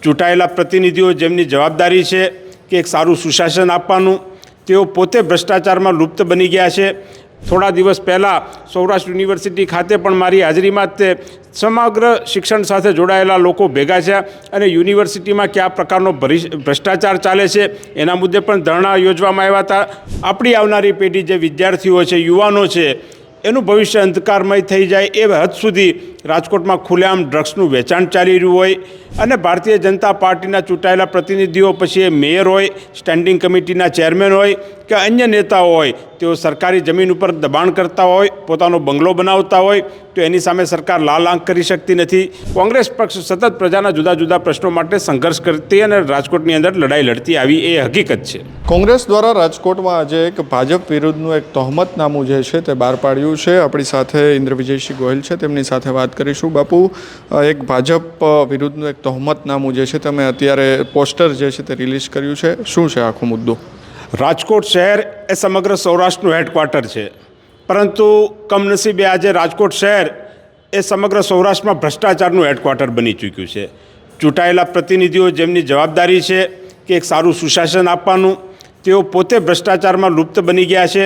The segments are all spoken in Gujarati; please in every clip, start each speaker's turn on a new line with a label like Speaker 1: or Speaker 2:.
Speaker 1: ચૂંટાયેલા પ્રતિનિધિઓ જેમની જવાબદારી છે કે એક સારું સુશાસન આપવાનું, તેઓ પોતે ભ્રષ્ટાચારમાં લુપ્ત બની ગયા છે। થોડા દિવસ પહેલાં સૌરાષ્ટ્ર યુનિવર્સિટી ખાતે પણ મારી હાજરીમાં જ તે સમગ્ર શિક્ષણ સાથે જોડાયેલા લોકો ભેગા છે અને યુનિવર્સિટીમાં કયા પ્રકારનો ભ્રષ્ટાચાર ચાલે છે એના મુદ્દે પણ ધરણા યોજવામાં આવ્યા હતા। આપણી આવનારી પેઢી જે વિદ્યાર્થીઓ છે, યુવાનો છે, એનું ભવિષ્ય અંધકારમય થઈ જાય એ હદ સુધી રાજકોટમાં ખુલ્લેઆમ ડ્રગ્સનું વેચાણ ચાલી રહ્યું હોય અને ભારતીય જનતા પાર્ટીના ચૂંટાયેલા પ્રતિનિધિઓ, પછી એ મેયર હોય, સ્ટેન્ડિંગ કમિટીના ચેરમેન હોય કે અન્ય નેતાઓ હોય, તેઓ સરકારી જમીન ઉપર દબાણ કરતા હોય, પોતાનો બંગલો બનાવતા હોય તો એની સામે સરકાર લાલ આંખ કરી શકતી નથી। કોંગ્રેસ પક્ષ સતત પ્રજાના જુદા જુદા પ્રશ્નો માટે સંઘર્ષ કરતી અને રાજકોટની અંદર લડાઈ લડતી આવી એ હકીકત છે।
Speaker 2: કોંગ્રેસ દ્વારા રાજકોટમાં આજે એક ભાજપ વિરુદ્ધનું એક તહોમતનામું જે છે તે બહાર પાડ્યું છે। આપણી સાથે ઇન્દ્રવિજયસિંહ ગોહિલ છે, તેમની સાથે વાત કરીશું। બાપુ, એક ભાજપ વિરુદ્ધનું એક તહોમતનામું જે છે તમે અત્યારે પોસ્ટર જે છે તે રિલીઝ કર્યું છે, શું છે આખો મુદ્દો?
Speaker 1: રાજકોટ શહેર એ સમગ્ર સૌરાષ્ટ્રનું હેડક્વાર્ટર છે, પરંતુ કમનસીબે આજે રાજકોટ શહેર એ સમગ્ર સૌરાષ્ટ્રમાં ભ્રષ્ટાચારનું હેડક્વાર્ટર બની ચૂક્યું છે। ચૂંટાયેલા પ્રતિનિધિઓ જેમની જવાબદારી છે કે એક સારું સુશાસન આપવાનું, તેઓ પોતે ભ્રષ્ટાચારમાં લુપ્ત બની ગયા છે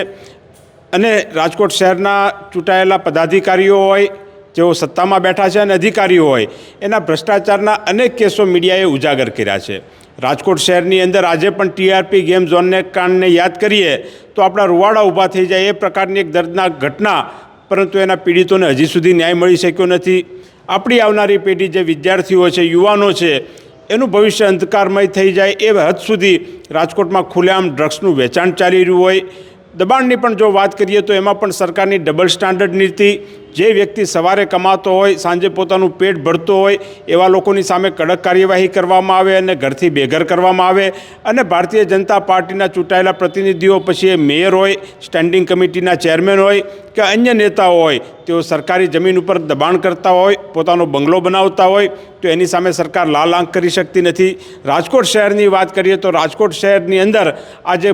Speaker 1: અને રાજકોટ શહેરના ચૂંટાયેલા પદાધિકારીઓ હોય, જેઓ સત્તામાં બેઠા છે, અને અધિકારીઓ હોય, એના ભ્રષ્ટાચારના અનેક કેસો મીડિયાએ ઉજાગર કર્યા છે। રાજકોટ શહેરની અંદર આજે પણ ટીઆરપી ગેમ ઝોનને કાંડને યાદ કરીએ તો આપણા રૂવાડા ઊભા થઈ જાય એ પ્રકારની એક દર્દનાક ઘટના, પરંતુ એના પીડિતોને હજી સુધી ન્યાય મળી શક્યો નથી। આપણી આવનારી પેઢી જે વિદ્યાર્થીઓ છે, યુવાનો છે, એનું ભવિષ્ય અંધકારમય થઈ જાય એ હદ સુધી રાજકોટમાં ખુલ્લેઆમ ડ્રગ્સનું વેચાણ ચાલી રહ્યું હોય। દબાણની પણ જો વાત કરીએ તો એમાં પણ સરકારની ડબલ સ્ટાન્ડર્ડ નીતિ, જે વ્યક્તિ સવારે કમાતો હોય, સાંજે પોતાનું પેટ ભરતો હોય, એવા લોકોની સામે કડક કાર્યવાહી કરવામાં આવે અને ઘરથી બેઘર કરવામાં આવે અને ભારતીય જનતા પાર્ટીના ચૂંટાયેલા પ્રતિનિધિઓ, પછી એ મેયર હોય, સ્ટેન્ડિંગ કમિટીના ચેરમેન હોય કે અન્ય નેતાઓ હોય, તેઓ સરકારી જમીન ઉપર દબાણ કરતા હોય, પોતાનો બંગલો બનાવતા હોય તો એની સામે સરકાર લાલ આંખ કરી શકતી નથી। રાજકોટ શહેરની વાત કરીએ તો રાજકોટ શહેરની અંદર આજે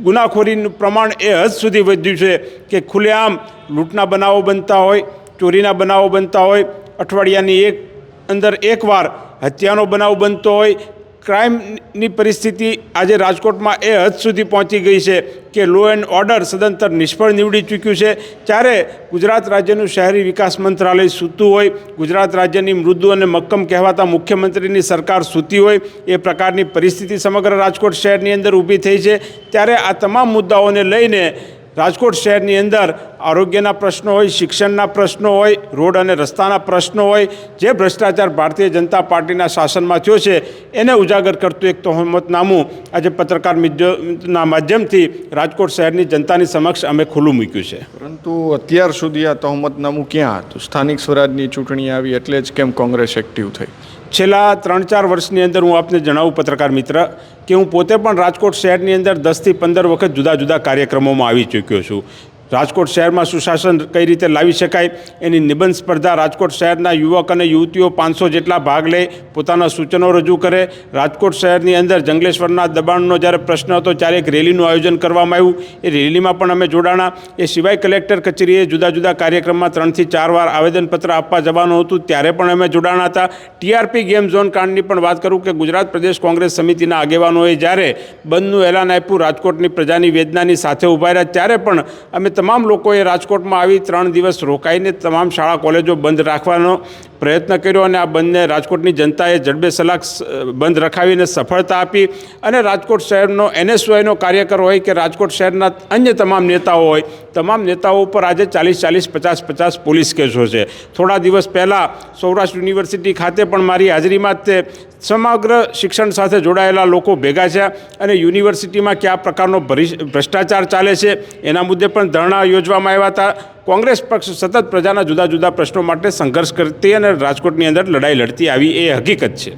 Speaker 1: ગુનાખોરીનું પ્રમાણ એ હદ સુધી વધ્યું છે કે ખુલ્લેઆમ લૂંટના બનાવો બનતા હોય, ચોરીના બનાવો બનતા હોય, અઠવાડિયાની અંદર એકવાર હત્યાનો બનાવ બનતો હોય। ક્રાઇમની પરિસ્થિતિ આજે રાજકોટમાં એ હદ સુધી પહોંચી ગઈ છે કે લો એન્ડ ઓર્ડર સદંતર નિષ્ફળ નીવડી ચૂક્યું છે। ત્યારે ગુજરાત રાજ્યનું શહેરી વિકાસ મંત્રાલય સૂતું હોય, ગુજરાત રાજ્યની મૃદુ અને મક્કમ કહેવાતા મુખ્યમંત્રીની સરકાર સૂતી હોય, એ પ્રકારની પરિસ્થિતિ સમગ્ર રાજકોટ શહેરની અંદર ઊભી થઈ છે। ત્યારે આ તમામ મુદ્દાઓને લઈને રાજકોટ શહેરની અંદર આરોગ્યના પ્રશ્નો હોય, શિક્ષણના પ્રશ્નો હોય, રોડ અને રસ્તાના પ્રશ્નો હોય, જે ભ્રષ્ટાચાર ભારતીય જનતા પાર્ટીના શાસનમાં થયો છે એને ઉજાગર કરતું એક તહોમતનામું આજે પત્રકાર મિત્રોના માધ્યમથી રાજકોટ શહેરની જનતાની સમક્ષ અમે ખુલ્લું મૂક્યું છે।
Speaker 2: પરંતુ અત્યાર સુધી આ તહોમતનામું ક્યાં હતું? સ્થાનિક સ્વરાજની ચૂંટણી આવી એટલે જ કેમ કોંગ્રેસ એક્ટિવ થઈ?
Speaker 1: છેલ્લા 3-4 વર્ષની અંદર હું આપને જણાવું પત્રકાર મિત્ર કે હું પોતે પણ રાજકોટ શહેરની અંદર 10થી 15 વખત જુદા જુદા કાર્યક્રમોમાં આવી ચૂક્યો છું। રાજકોટ શહેરમાં સુશાસન કઈ રીતે લાવી શકાય એની નિબંધ સ્પર્ધા રાજકોટ શહેરના યુવક અને યુવતીઓ 500 જેટલા ભાગ લે, પોતાના સૂચનો રજૂ કરે। રાજકોટ શહેરની અંદર જંગલેશ્વરના દબાણનો જ્યારે પ્રશ્ન હતો ત્યારે એક રેલીનું આયોજન કરવામાં આવ્યું, એ રેલીમાં પણ અમે જોડાણા। એ સિવાય કલેક્ટર કચેરીએ જુદા જુદા કાર્યક્રમમાં 3 થી 4 વાર આવેદનપત્ર આપવા જવાનું હતું, ત્યારે પણ અમે જોડાણા હતા। ટીઆરપી ગેમ ઝોન કાંડની પણ વાત કરું કે ગુજરાત પ્રદેશ કોંગ્રેસ સમિતિના આગેવાનોએ જ્યારે બંધનું એલાન આપ્યું, રાજકોટની પ્રજાની વેદનાની સાથે ઊભા રહ્યા, ત્યારે પણ અમે તમામ લોકોએ રાજકોટમાં આવી 3 દિવસ રોકાઈને તમામ શાળા કોલેજો બંધ રાખવાનો પ્રયત્ન કર્યો અને આ બંધને રાજકોટની જનતાએ જડબેસલાક બંધ રખાવીને સફળતા આપી અને રાજકોટ શહેરનો એનએસયુઆઈનો કાર્યકર હોય કે રાજકોટ શહેરના અન્ય તમામ નેતાઓ હોય, તમામ નેતાઓ ઉપર આજે 40-40, 50-50 પોલીસ કેસો છે। થોડા દિવસ પહેલાં સૌરાષ્ટ્ર યુનિવર્સિટી ખાતે પણ મારી હાજરીમાં જ તે સમગ્ર શિક્ષણ સાથે જોડાયેલા લોકો ભેગા છે અને યુનિવર્સિટીમાં કયા પ્રકારનો ભ્રષ્ટાચાર ચાલે છે એના મુદ્દે પણ ધરણા યોજવામાં આવ્યા હતા। કોંગ્રેસ પક્ષ સતત પ્રજાના જુદા જુદા પ્રશ્નો માટે સંઘર્ષ કરતી અને રાજકોટની અંદર લડાઈ લડતી આવી એ હકીકત છે।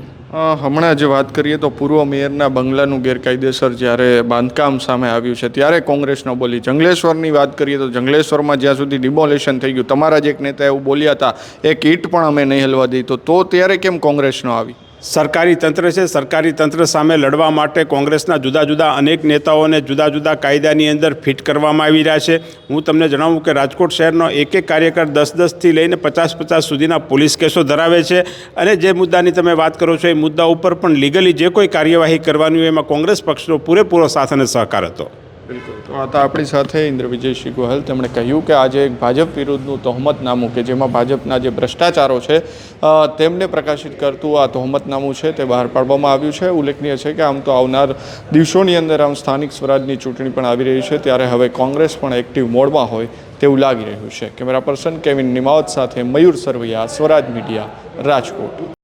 Speaker 2: હમણાં જે વાત કરીએ તો પૂર્વ મેયરના બંગલાનું ગેરકાયદેસર જ્યારે બાંધકામ સામે આવ્યું છે ત્યારે કોંગ્રેસ ન બોલી। જંગલેશ્વરની વાત કરીએ તો જંગલેશ્વરમાં જ્યાં સુધી ડિમોલેશન થઈ ગયું, તમારા જ એક નેતા એવું બોલ્યા હતા એક ઈંટ પણ અમે નહીં હલવા દઈ, તો ત્યારે કેમ કોંગ્રેસ ન આવી?
Speaker 1: સરકારી તંત્ર છે, સરકારી તંત્ર સામે લડવા માટે કોંગ્રેસના જુદા જુદા અનેક નેતાઓને જુદા જુદા કાયદાની અંદર ફિટ કરવામાં આવી રહ્યા છે. હું તમને જણાવું કે રાજકોટ શહેરનો એક કાર્યકર 10-10થી લઈને 50-50 સુધીના પોલીસ કેસો ધરાવે છે અને જે મુદ્દાની તમે વાત કરો છો એ મુદ્દા ઉપર પણ લીગલી જે કોઈ કાર્યવાહી કરવાની હોય એમાં કોંગ્રેસ પક્ષનો પૂરેપૂરો સાથ અને સહકાર હતો.
Speaker 2: બિલકુલ. તો આ હતા આપણી સાથે ઇન્દ્ર વિજયસિંહ ગોહિલ. તેમણે કહ્યું કે આજે એક ભાજપ વિરુદ્ધનું તહોમતનામું કે જેમાં ભાજપના જે ભ્રષ્ટાચારો છે તેમને પ્રકાશિત કરતું આ તહોમતનામું છે તે બહાર પાડવામાં આવ્યું છે. ઉલ્લેખનીય છે કે આમ તો આવનાર દિવસોની અંદર આમ સ્થાનિક સ્વરાજની ચૂંટણી પણ આવી રહી છે ત્યારે હવે કોંગ્રેસ પણ એક્ટિવ મોડમાં હોય તેવું લાગી રહ્યું છે. કેમેરા પર્સન કેવિન નિમાવત સાથે મયુર સરવૈયા, સ્વરાજ મીડિયા, રાજકોટ.